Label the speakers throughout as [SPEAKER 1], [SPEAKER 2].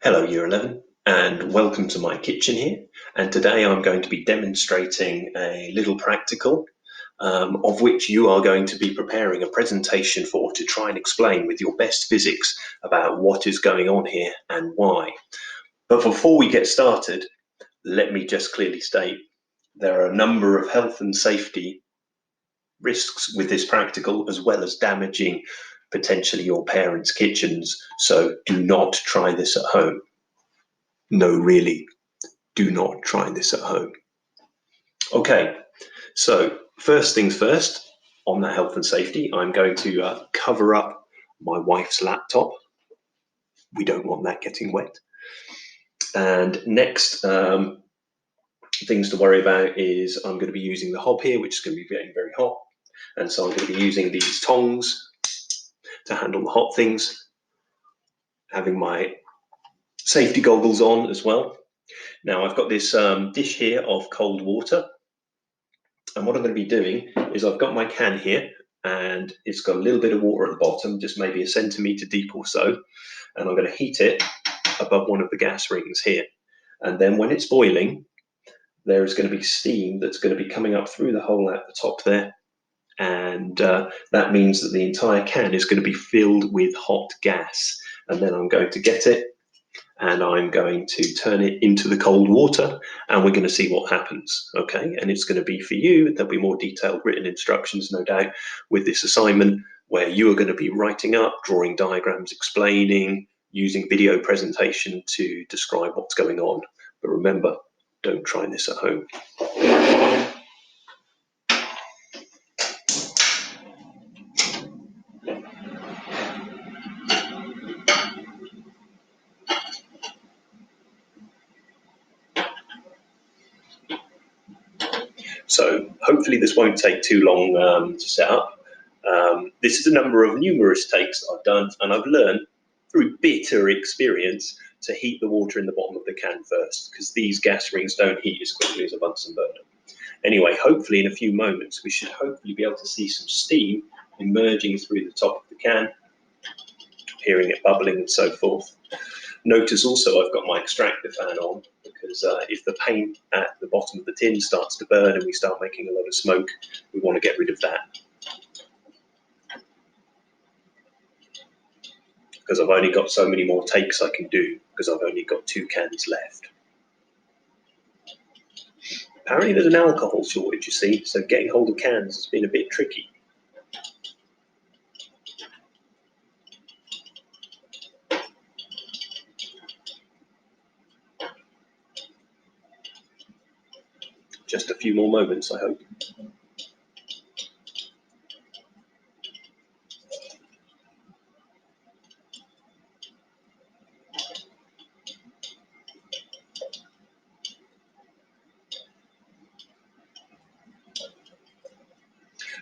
[SPEAKER 1] Hello Year 11 and welcome to my kitchen here, and today I'm going to be demonstrating a little practical of which you are going to be preparing a presentation for to try and explain with your best physics about what is going on here and why. But before we get started, let me just clearly state there are a number of health and safety risks with this practical, as well as damaging potentially your parents' kitchens, so do not try this at home. No, really, do not try this at home. Okay, so first things first, on the health and safety, I'm going to cover up my wife's laptop. We don't want that getting wet. And next, things to worry about is I'm going to be using the hob here, which is going to be getting very hot. And so I'm going to be using these tongs to handle the hot things, having my safety goggles on as well. Now I've got this dish here of cold water, and what I'm going to be doing is I've got my can here, and it's got a little bit of water at the bottom, just maybe a centimetre deep or so, and I'm going to heat it above one of the gas rings here. And then when it's boiling, there is going to be steam that's going to be coming up through the hole at the top there, and that means that the entire can is going to be filled with hot gas. And then I'm going to get it, and I'm going to turn it into the cold water, and we're going to see what happens. Okay, and it's going to be for you, there'll be more detailed written instructions no doubt with this assignment, where you are going to be writing up, drawing diagrams, explaining, using video presentation to describe what's going on. But remember, don't try this at home. So hopefully this won't take too long to set up. This is a number of numerous takes that I've done, and I've learned through bitter experience to heat the water in the bottom of the can first, because these gas rings don't heat as quickly as a Bunsen burner. Anyway, hopefully in a few moments we should hopefully be able to see some steam emerging through the top of the can, hearing it bubbling and so forth. Notice also I've got my extractor fan on, because if the paint at the bottom of the tin starts to burn and we start making a lot of smoke, we want to get rid of that. Because I've only got so many more takes I can do, because I've only got 2 cans left. Apparently there's an alcohol shortage, you see, so getting hold of cans has been a bit tricky. Just a few more moments, I hope.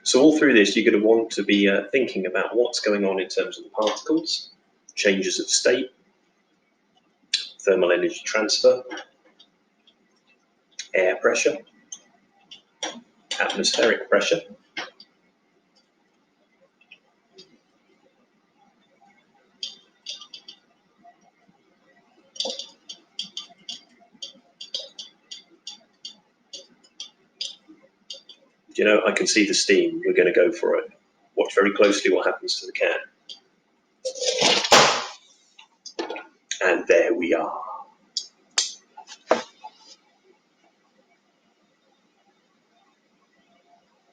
[SPEAKER 1] So all through this, you're going to want to be thinking about what's going on in terms of the particles, changes of state, thermal energy transfer, air pressure, atmospheric pressure, you know, I can see the steam, we're going to go for it. Watch very closely what happens to the can. And there we are.